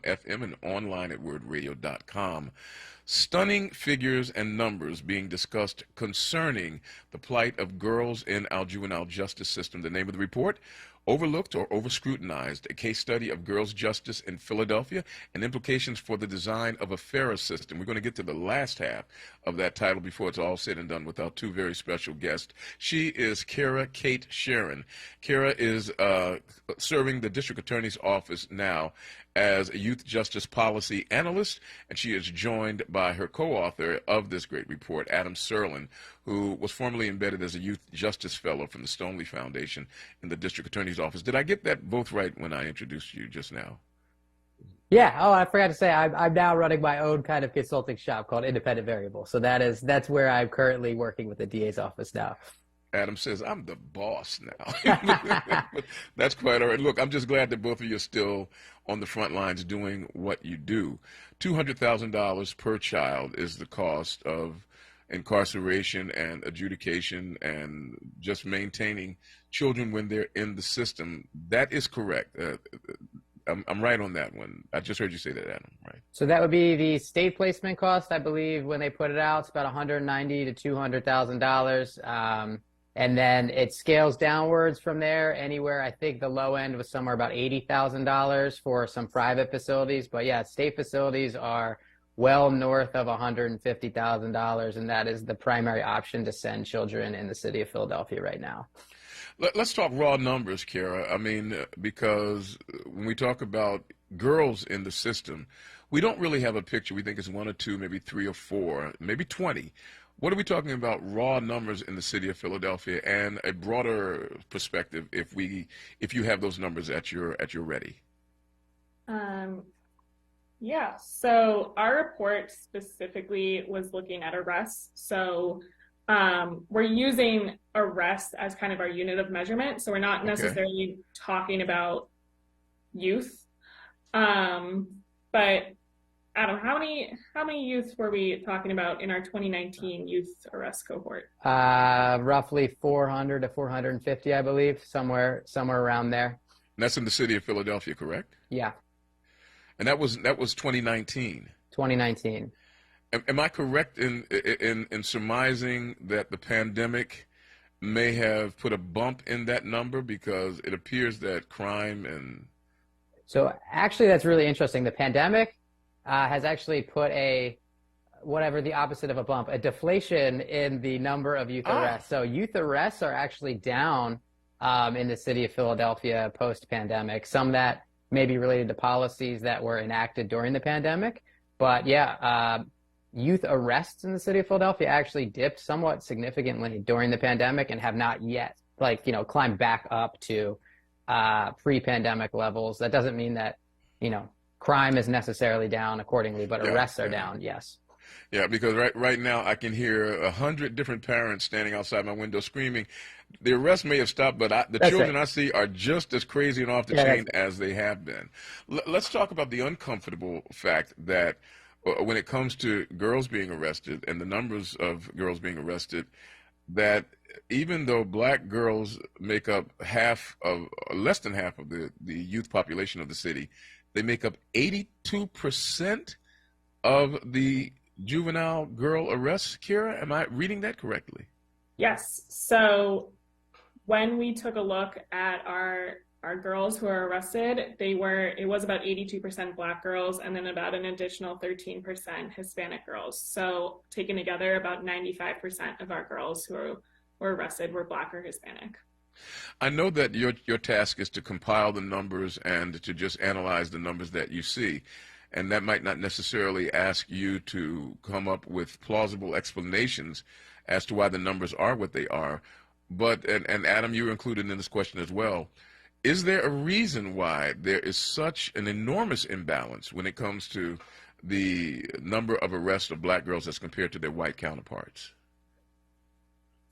91.1 FM and online at wordradio.com. Stunning figures and numbers being discussed concerning the plight of girls in our juvenile justice system. The name of the report: Overlooked or Overscrutinized, a case study of girls' justice in Philadelphia and implications for the design of a fairer system. We're going to get to the last half of that title before it's all said and done with our two very special guests. She is Ciara Kate Sheerin. Ciara is serving the district attorney's office now as a youth justice policy analyst, and she is joined by her co-author of this great report, Adam Serlin, who was formerly embedded as a youth justice fellow from the Stoneleaf Foundation in the district attorney's office. Did I get that both right when I introduced you just now? Yeah. Oh, I forgot to say, I'm now running my own kind of consulting shop called Independent Variable. So that's where I'm currently working with the DA's office now. Adam says, I'm the boss now. That's quite all right. Look, I'm just glad that both of you are still on the front lines doing what you do. $200,000 per child is the cost of incarceration and adjudication and just maintaining children when they're in the system. That is correct. I'm right on that one. I just heard you say that, Adam, right? So that would be the state placement cost. I believe when they put it out, it's about $190,000 to $200,000. And then it scales downwards from there anywhere. I think the low end was somewhere about $80,000 for some private facilities. But yeah, state facilities are well north of $150,000. And that is the primary option to send children in the city of Philadelphia right now. Let's talk raw numbers, Ciara. I mean, because when we talk about girls in the system, we don't really have a picture. We think it's one or two, maybe three or four, maybe 20. What are we talking about raw numbers in the city of Philadelphia, and a broader perspective if you have those numbers at your ready? Yeah, so our report specifically was looking at arrests. So we're using arrests as kind of our unit of measurement. So we're not necessarily talking about youth. But Adam, how many youths were we talking about in our 2019 youth arrest cohort? Roughly 400 to 450, I believe, somewhere around there. And that's in the city of Philadelphia, correct? Yeah. And that was 2019. 2019. Am I correct in surmising that the pandemic may have put a bump in that number, because it appears that crime and... So actually, that's really interesting. The pandemic has actually put whatever the opposite of a bump, a deflation in the number of youth arrests. So youth arrests are actually down in the city of Philadelphia post-pandemic. Some that may be related to policies that were enacted during the pandemic. But yeah, youth arrests in the city of Philadelphia actually dipped somewhat significantly during the pandemic and have not yet, climbed back up to pre-pandemic levels. That doesn't mean that, crime is necessarily down accordingly, but arrests are down, yes. Yeah, because right now I can hear 100 different parents standing outside my window screaming. The arrest may have stopped, but the children I see are just as crazy and off the chain as they have been. Let's talk about the uncomfortable fact that when it comes to girls being arrested and the numbers of girls being arrested, that even though black girls make up less than half of the youth population of the city, they make up 82% of the juvenile girl arrests. Ciara, am I reading that correctly? Yes. So when we took a look at our girls who are arrested, it was about 82% black girls and then about an additional 13% Hispanic girls. So taken together, about 95% of our girls who were arrested were black or Hispanic. I know that your task is to compile the numbers and to just analyze the numbers that you see. And that might not necessarily ask you to come up with plausible explanations as to why the numbers are what they are. But, and Adam, you're included in this question as well. Is there a reason why there is such an enormous imbalance when it comes to the number of arrests of black girls as compared to their white counterparts?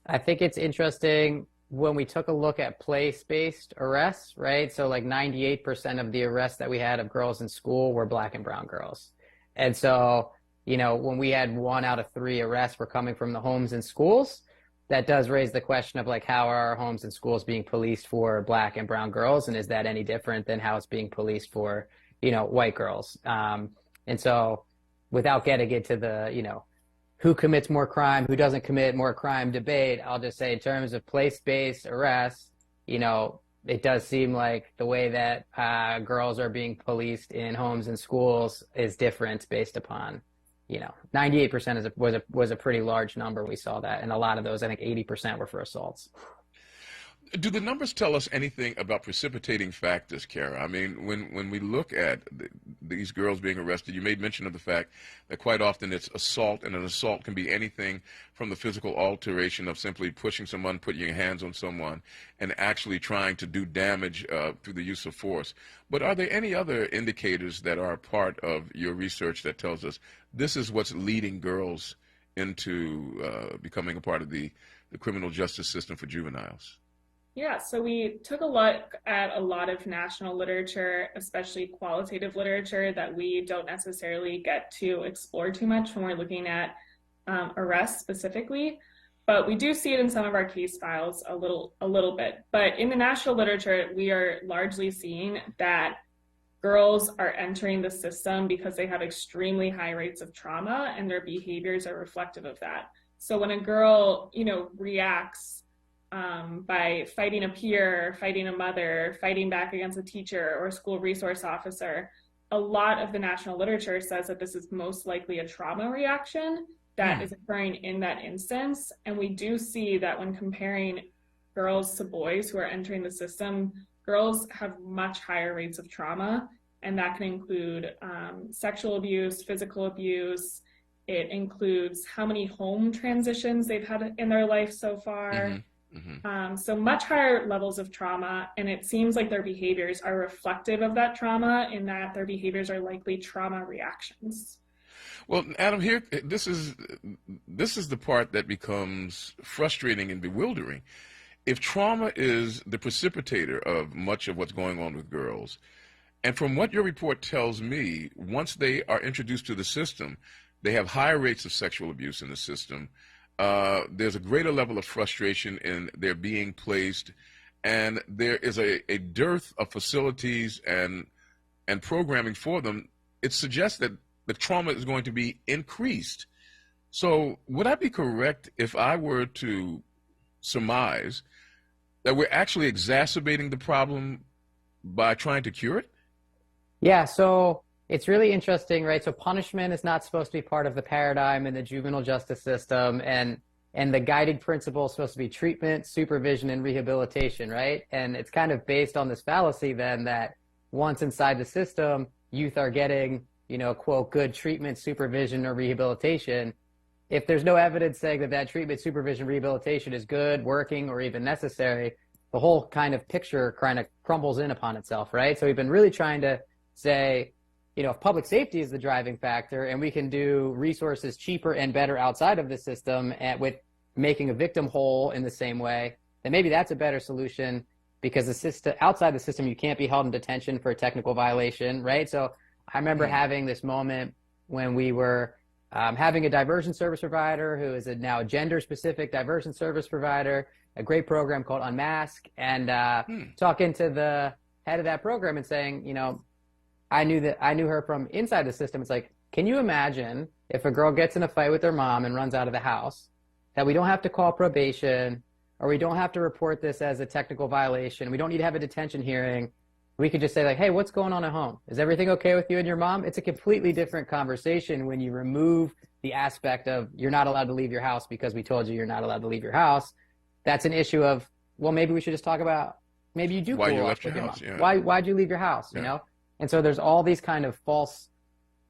I think it's interesting when we took a look at place-based arrests, right? So like 98% of the arrests that we had of girls in school were black and brown girls. And so, when we had 1 out of 3 arrests were coming from the homes and schools, that does raise the question of how are our homes and schools being policed for black and brown girls? And is that any different than how it's being policed for, white girls. And so without getting into the, who commits more crime, who doesn't commit more crime debate, I'll just say in terms of place-based arrests, it does seem like the way that girls are being policed in homes and schools is different based upon, 98% was a pretty large number. We saw that. And a lot of those, I think 80% were for assaults. Do the numbers tell us anything about precipitating factors, Ciara? I mean, when we look at these girls being arrested, you made mention of the fact that quite often it's assault, and an assault can be anything from the physical alteration of simply pushing someone, putting your hands on someone, and actually trying to do damage through the use of force. But are there any other indicators that are a part of your research that tells us this is what's leading girls into becoming a part of the criminal justice system for juveniles? Yeah, so we took a look at a lot of national literature, especially qualitative literature that we don't necessarily get to explore too much when we're looking at arrests specifically, but we do see it in some of our case files a little bit. But in the national literature, we are largely seeing that girls are entering the system because they have extremely high rates of trauma, and their behaviors are reflective of that. So when a girl, reacts by fighting a peer, fighting a mother, fighting back against a teacher or a school resource officer, a lot of the national literature says that this is most likely a trauma reaction that is occurring in that instance. And we do see that when comparing girls to boys who are entering the system, girls have much higher rates of trauma, and that can include sexual abuse, physical abuse. It includes how many home transitions they've had in their life so far. So much higher levels of trauma, and it seems like their behaviors are reflective of that trauma, in that their behaviors are likely trauma reactions. Well, Adam, here, this is the part that becomes frustrating and bewildering. If trauma is the precipitator of much of what's going on with girls, and from what your report tells me, once they are introduced to the system, they have higher rates of sexual abuse in the system. There's a greater level of frustration in their being placed, and there is a dearth of facilities and programming for them. It suggests that the trauma is going to be increased. So would I be correct if I were to surmise that we're actually exacerbating the problem by trying to cure it? Yeah, so it's really interesting, right? So punishment is not supposed to be part of the paradigm in the juvenile justice system, and the guiding principle is supposed to be treatment, supervision, and rehabilitation, right? And it's kind of based on this fallacy then that once inside the system, youth are getting, quote, good treatment, supervision, or rehabilitation. If there's no evidence saying that treatment, supervision, rehabilitation is good, working, or even necessary, the whole kind of picture kind of crumbles in upon itself, right? So we've been really trying to say, if public safety is the driving factor and we can do resources cheaper and better outside of the system and with making a victim whole in the same way, then maybe that's a better solution, because the system, outside the system, you can't be held in detention for a technical violation, right? So I remember having this moment when we were having a diversion service provider who is now a gender-specific diversion service provider, a great program called Unmask, and talking to the head of that program and saying, I knew her from inside the system. It's like, can you imagine if a girl gets in a fight with her mom and runs out of the house, that we don't have to call probation, or we don't have to report this as a technical violation, we don't need to have a detention hearing. We could just say, like, hey, what's going on at home? Is everything okay with you and your mom? It's a completely different conversation when you remove the aspect of you're not allowed to leave your house because we told you you're not allowed to leave your house. That's an issue of, well, maybe we should just talk about, maybe you do why cool you off left with your your house. mom. Yeah. Why'd you leave your house, you know? And so there's all these kind of false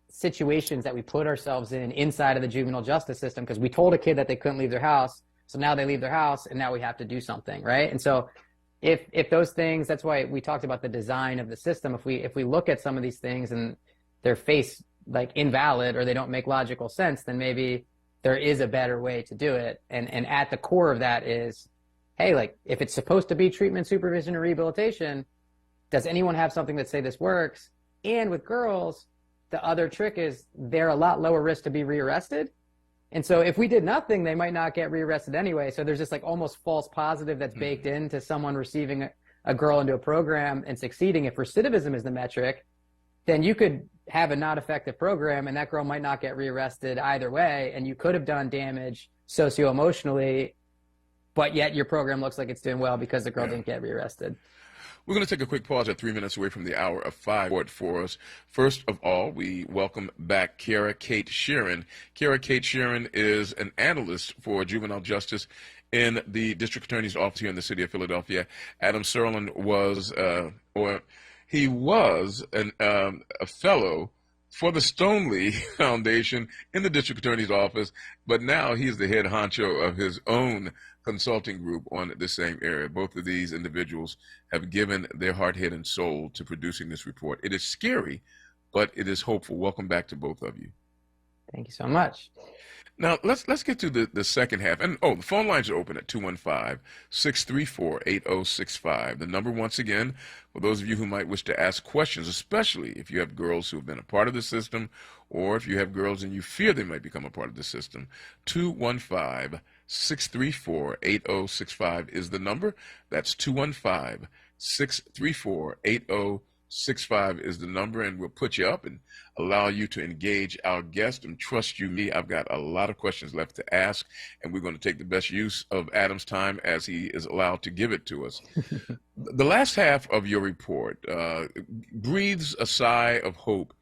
situations that we put ourselves in inside of the juvenile justice system because we told a kid that they couldn't leave their house. So now they leave their house and now we have to do something, right? And so if those things, that's why we talked about the design of the system. If we look at some of these things and they're face like invalid or they don't make logical sense, then maybe there is a better way to do it. And at the core of that is, hey, like if it's supposed to be treatment, supervision, or rehabilitation, does anyone have something that say this works? And with girls, the other trick is they're a lot lower risk to be rearrested. And so if we did nothing, they might not get rearrested anyway. So there's this like almost false positive that's baked into someone receiving a girl into a program and succeeding. If recidivism is the metric, then you could have a not effective program and that girl might not get rearrested either way. And you could have done damage socio-emotionally, but yet your program looks like it's doing well because the girl didn't get rearrested. We're going to take a quick pause at 3 minutes away from the hour of 5 for us. First of all, we welcome back Ciara Sheerin. Ciara Sheerin is an analyst for juvenile justice in the district attorney's office here in the city of Philadelphia. Adam Serlin was, he was a fellow for the Stoneleigh Foundation in the district attorney's office, but now he's the head honcho of his own consulting group on the same area. Both of these individuals have given their heart, head, and soul to producing this report. It is scary, but it is hopeful. Welcome back to both of you. Thank you so much. Now, let's get to the second half. And, the phone lines are open at 215-634-8065. The number, once again, for those of you who might wish to ask questions, especially if you have girls who have been a part of the system, or if you have girls and you fear they might become a part of the system, 215-634-8065 is the number. That's 215-634-8065 is the number, and we'll put you up and allow you to engage our guest. And trust you me, I've got a lot of questions left to ask, and we're going to take the best use of Adam's time as he is allowed to give it to us. The last half of your report breathes a sigh of hope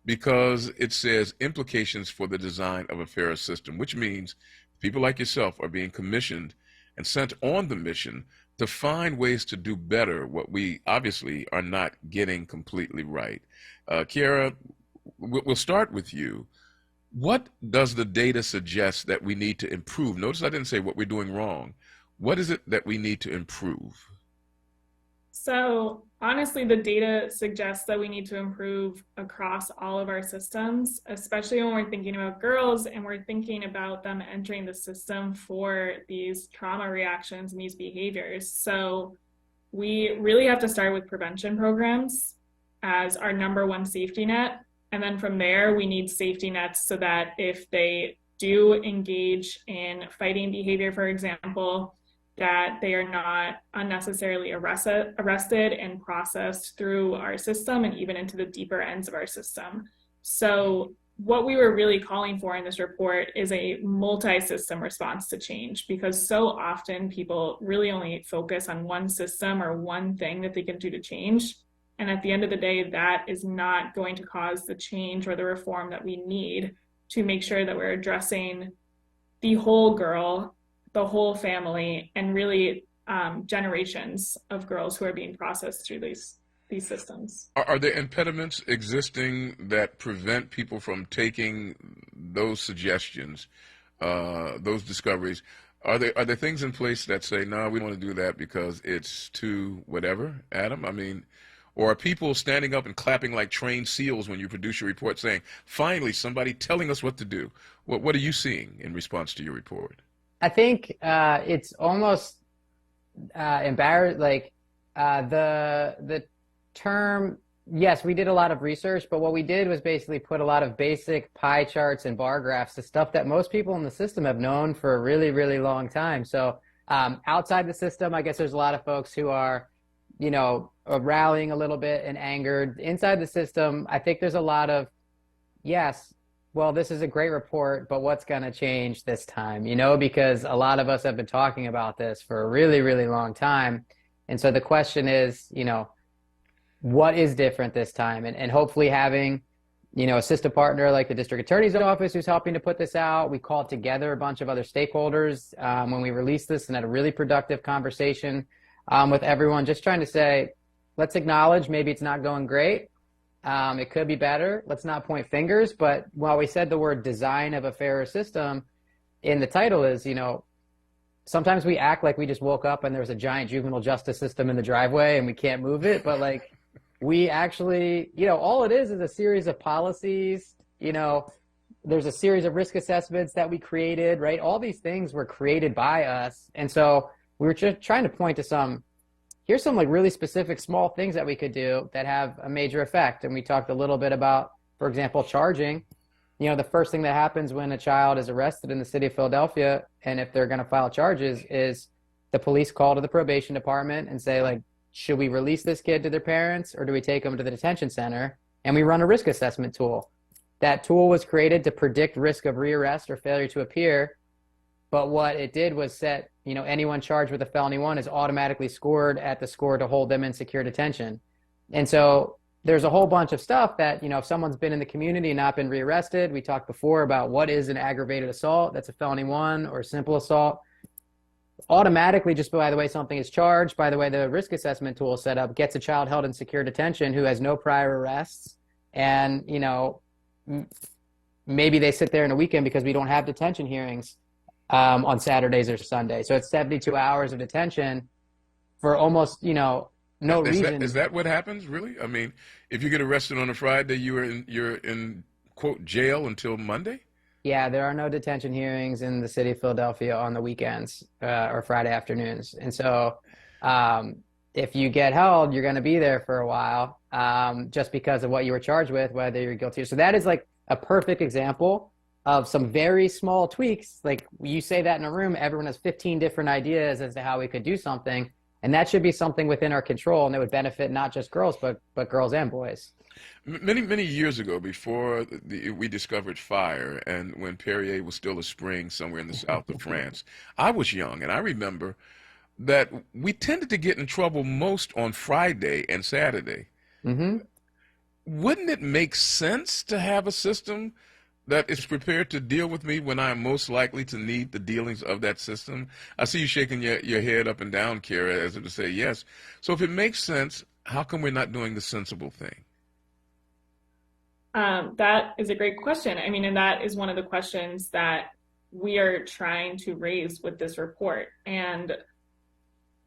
because it says implications for the design of a fairer system, which means people like yourself are being commissioned and sent on the mission to find ways to do better what we obviously are not getting completely right. Ciara, we'll start with you. What does the data suggest that we need to improve? Notice I didn't say what we're doing wrong. What is it that we need to improve? So honestly, the data suggests that we need to improve across all of our systems, especially when we're thinking about girls and we're thinking about them entering the system for these trauma reactions and these behaviors. So we really have to start with prevention programs as our number one safety net. And then from there, we need safety nets so that if they do engage in fighting behavior, for example, that they are not unnecessarily arrested and processed through our system and even into the deeper ends of our system. So what we were really calling for in this report is a multi-system response to change, because so often people really only focus on one system or one thing that they can do to change. And at the end of the day, that is not going to cause the change or the reform that we need to make sure that we're addressing the whole girl, the whole family, and really generations of girls who are being processed through these systems. Are there impediments existing that prevent people from taking those suggestions, those discoveries? Are there things in place that say, no, we don't want to do that because it's too whatever, Adam? I mean, or are people standing up and clapping like trained seals when you produce your report saying, finally, somebody telling us what to do? What are you seeing in response to your report? I think it's almost embarrassing. Like the term, yes, we did a lot of research, but what we did was basically put a lot of basic pie charts and bar graphs to stuff that most people in the system have known for a really, really long time. So outside the system, I guess there's a lot of folks who are, rallying a little bit and angered. Inside the system, I think there's a lot of, yes, well, this is a great report, but what's going to change this time? Because a lot of us have been talking about this for a really, really long time. And so the question is, what is different this time? And hopefully having, a system partner like the district attorney's office who's helping to put this out. We called together a bunch of other stakeholders when we released this and had a really productive conversation with everyone, just trying to say, let's acknowledge maybe it's not going great. It could be better. Let's not point fingers. But while we said the word design of a fairer system in the title is, sometimes we act like we just woke up and there's a giant juvenile justice system in the driveway and we can't move it. But we actually, all it is a series of policies, there's a series of risk assessments that we created, right? All these things were created by us. And so we were just trying to point to here's some really specific small things that we could do that have a major effect. And we talked a little bit about, for example, charging. The first thing that happens when a child is arrested in the city of Philadelphia, and if they're going to file charges, is the police call to the probation department and say, should we release this kid to their parents or do we take them to the detention center? and we run a risk assessment tool. That tool was created to predict risk of rearrest or failure to appear. But what it did was set, anyone charged with a felony 1 is automatically scored at the score to hold them in secure detention. And so there's a whole bunch of stuff that, if someone's been in the community and not been rearrested, we talked before about what is an aggravated assault, that's a felony 1 or simple assault. Automatically, just by the way something is charged, by the way the risk assessment tool is set up, gets a child held in secure detention who has no prior arrests. And, maybe they sit there in a weekend because we don't have detention hearings on Saturdays or Sundays. So it's 72 hours of detention for almost, no reason. Is that what happens, really? I mean, if you get arrested on a Friday, you're in quote, jail until Monday? Yeah, there are no detention hearings in the city of Philadelphia on the weekends or Friday afternoons. And so if you get held, you're going to be there for a while just because of what you were charged with, whether you're guilty. So that is like a perfect example of some very small tweaks. Like you say that in a room, everyone has 15 different ideas as to how we could do something. And that should be something within our control, and it would benefit not just girls, but girls and boys. Many years ago, before we discovered fire, and when Perrier was still a spring somewhere in the south of France, I was young, and I remember that we tended to get in trouble most on Friday and Saturday. Mm-hmm. Wouldn't it make sense to have a system that is prepared to deal with me when I am most likely to need the dealings of that system? I see you shaking your head up and down, Ciara, as if to say yes. So if it makes sense, how come we're not doing the sensible thing? That is a great question. I mean, and that is one of the questions that we are trying to raise with this report. And,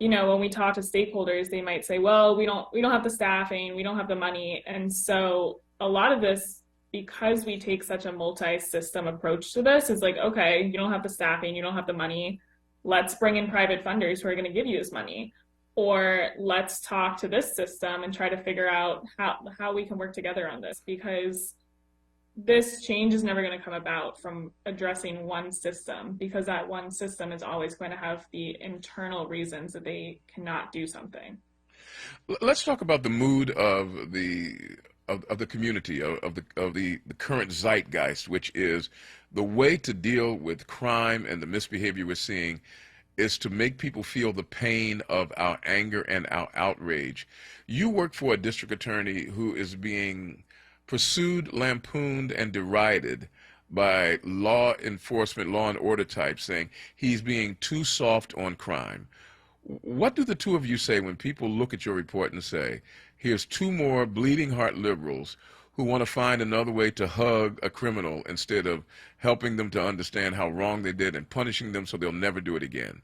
when we talk to stakeholders, they might say, well, we don't have the staffing, we don't have the money. And so a lot of this, because we take such a multi-system approach to this, is like, okay, you don't have the staffing, you don't have the money, let's bring in private funders who are going to give you this money. Or let's talk to this system and try to figure out how we can work together on this, because this change is never going to come about from addressing one system, because that one system is always going to have the internal reasons that they cannot do something. Let's talk about the mood of the community, of the current zeitgeist, which is the way to deal with crime and the misbehavior we're seeing is to make people feel the pain of our anger and our outrage. You work for a district attorney who is being pursued, lampooned, and derided by law enforcement, law and order types, saying he's being too soft on crime. What do the two of you say when people look at your report and say, here's two more bleeding heart liberals who want to find another way to hug a criminal instead of helping them to understand how wrong they did and punishing them so they'll never do it again?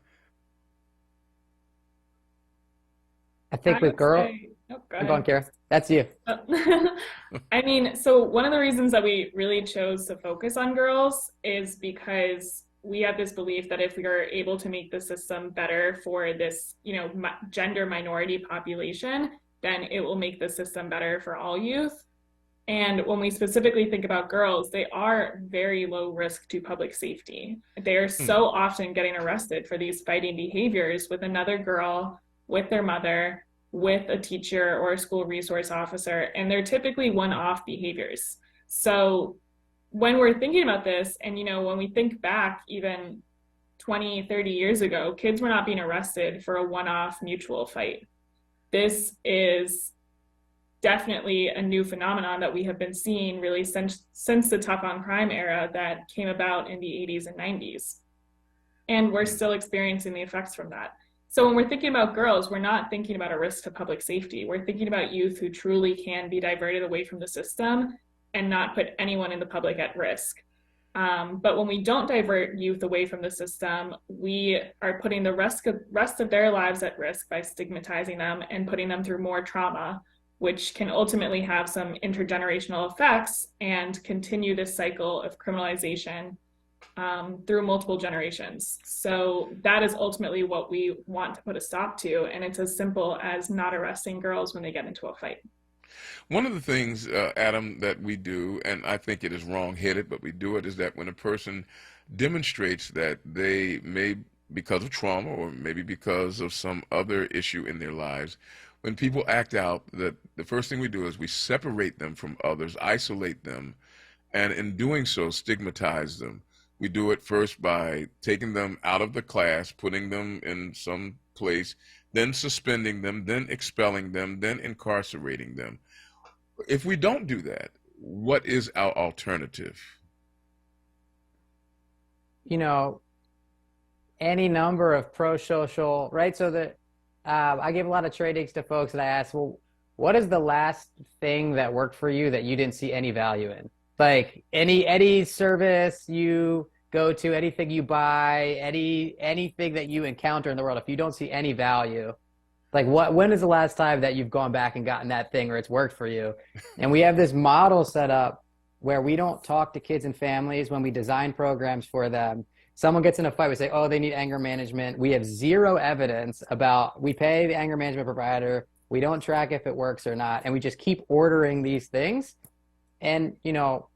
I think with girls, go on, Ciara. That's you. I mean, so one of the reasons that we really chose to focus on girls is because we have this belief that if we are able to make the system better for this, gender minority population, then it will make the system better for all youth. And when we specifically think about girls, they are very low risk to public safety. They are so often getting arrested for these fighting behaviors with another girl, with their mother, with a teacher or a school resource officer, and they're typically one-off behaviors. So when we're thinking about this, and when we think back even 20, 30 years ago, kids were not being arrested for a one-off mutual fight. This is definitely a new phenomenon that we have been seeing really since the tough on crime era that came about in the 80s and 90s. And we're still experiencing the effects from that. So when we're thinking about girls, we're not thinking about a risk to public safety. We're thinking about youth who truly can be diverted away from the system and not put anyone in the public at risk. But when we don't divert youth away from the system, we are putting the rest of their lives at risk by stigmatizing them and putting them through more trauma, which can ultimately have some intergenerational effects and continue this cycle of criminalization through multiple generations. So that is ultimately what we want to put a stop to, and it's as simple as not arresting girls when they get into a fight. One of the things, Adam, that we do, and I think it is wrong-headed, but we do it, is that when a person demonstrates that they may, because of trauma or maybe because of some other issue in their lives, when people act out, that the first thing we do is we separate them from others, isolate them, and in doing so, stigmatize them. We do it first by taking them out of the class, putting them in some place, then suspending them, then expelling them, then incarcerating them. If we don't do that, what is our alternative? You know, any number of pro-social, right? So that I give a lot of trainings to folks that I ask, well, what is the last thing that worked for you that you didn't see any value in? Like any service you go to, anything you buy, anything that you encounter in the world, if you don't see any value, like when is the last time that you've gone back and gotten that thing or it's worked for you? And we have this model set up where we don't talk to kids and families when we design programs for them. Someone gets in a fight, we say, oh, they need anger management. We have zero evidence about, we pay the anger management provider, we don't track if it works or not, and we just keep ordering these things. And, you know,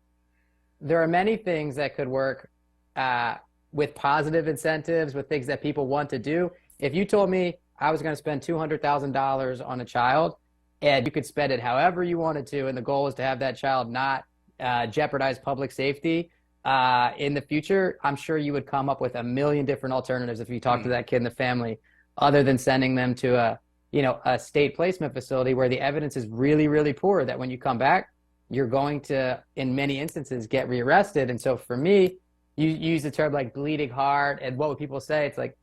there are many things that could work with positive incentives, with things that people want to do. If you told me I was going to spend $200,000 on a child and you could spend it however you wanted to, and the goal is to have that child not jeopardize public safety in the future, I'm sure you would come up with a million different alternatives if you talk to that kid and the family, other than sending them to a state placement facility where the evidence is really, really poor that when you come back, you're going to, in many instances, get rearrested. And so for me, you use the term like bleeding heart, and what would people say? It's like,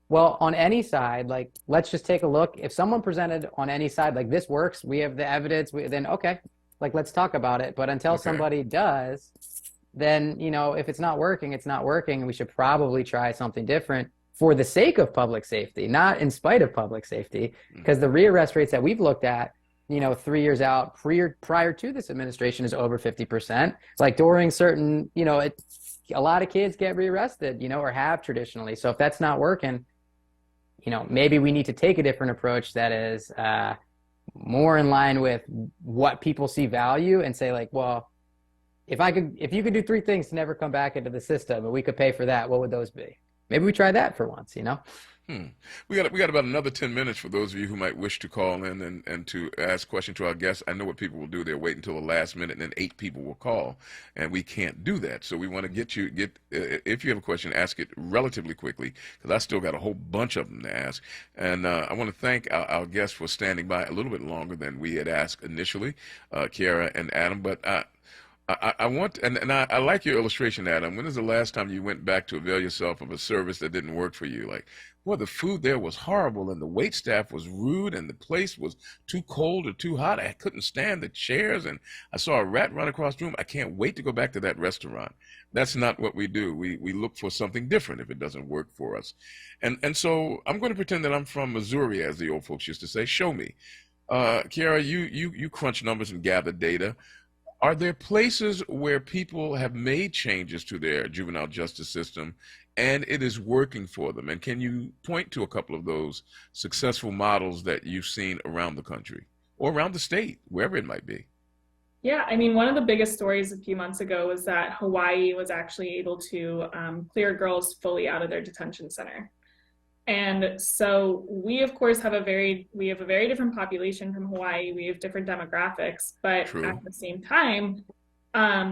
well, on any side, like, let's just take a look. If someone presented on any side, like, this works, we have the evidence, then okay, like, let's talk about it. But until somebody does, then, you know, if it's not working, it's not working, and we should probably try something different for the sake of public safety, not in spite of public safety, because the rearrest rates that we've looked at, you know, 3 years out prior to this administration is over 50%. Like during certain, you know, a lot of kids get rearrested, you know, or have traditionally. So if that's not working, you know, maybe we need to take a different approach that is more in line with what people see value, and say like, well, if you could do 3 things to never come back into the system and we could pay for that, what would those be? Maybe we try that for once, you know? We got about another 10 minutes for those of you who might wish to call in and to ask questions to our guests. I know what people will do. They'll wait until the last minute, and then 8 people will call, and we can't do that. So we want to get if you have a question, ask it relatively quickly, because I still got a whole bunch of them to ask. And I want to thank our guests for standing by a little bit longer than we had asked initially, Ciara and Adam. But I want, and I like your illustration, Adam. When is the last time you went back to avail yourself of a service that didn't work for you? Like, well, the food there was horrible, and the wait staff was rude, and the place was too cold or too hot. I couldn't stand the chairs, and I saw a rat run across the room. I can't wait to go back to that restaurant. That's not what we do. We look for something different if it doesn't work for us. And so I'm going to pretend that I'm from Missouri, as the old folks used to say. Show me. Ciara, you crunch numbers and gather data. Are there places where people have made changes to their juvenile justice system and it is working for them? And can you point to a couple of those successful models that you've seen around the country or around the state, wherever it might be? Yeah, I mean, one of the biggest stories a few months ago was that Hawaii was actually able to clear girls fully out of their detention center. And so we, of course, have a very different population from Hawaii. We have different demographics, but at the same time,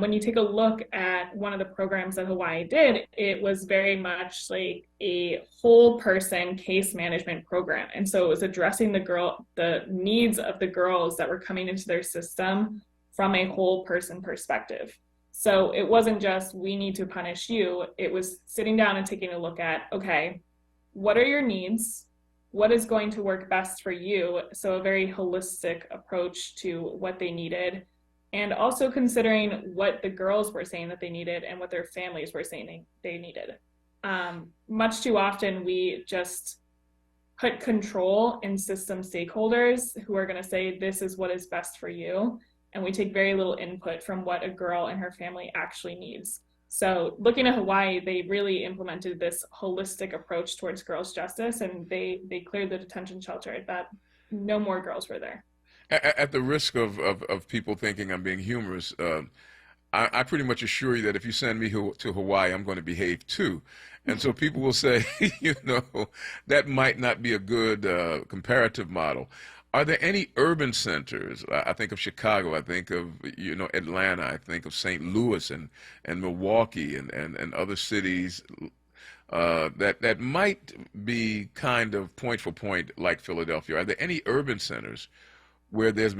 when you take a look at one of the programs that Hawaii did, it was very much like a whole person case management program. And so it was addressing the needs of the girls that were coming into their system from a whole person perspective. So it wasn't just, we need to punish you. It was sitting down and taking a look at, okay, what are your needs? What is going to work best for you? So a very holistic approach to what they needed, and also considering what the girls were saying that they needed and what their families were saying they needed. Much too often, we just put control in system stakeholders who are going to say, this is what is best for you. And we take very little input from what a girl and her family actually needs. So looking at Hawaii, they really implemented this holistic approach towards girls' justice, and they cleared the detention shelter that no more girls were there. At the risk of people thinking I'm being humorous, I pretty much assure you that if you send me to Hawaii, I'm going to behave too. And so people will say, you know, that might not be a good comparative model. Are there any urban centers? I think of Chicago, I think of, you know, Atlanta, I think of St. Louis and Milwaukee and other cities that might be kind of point for point like Philadelphia. Are there any urban centers where there's been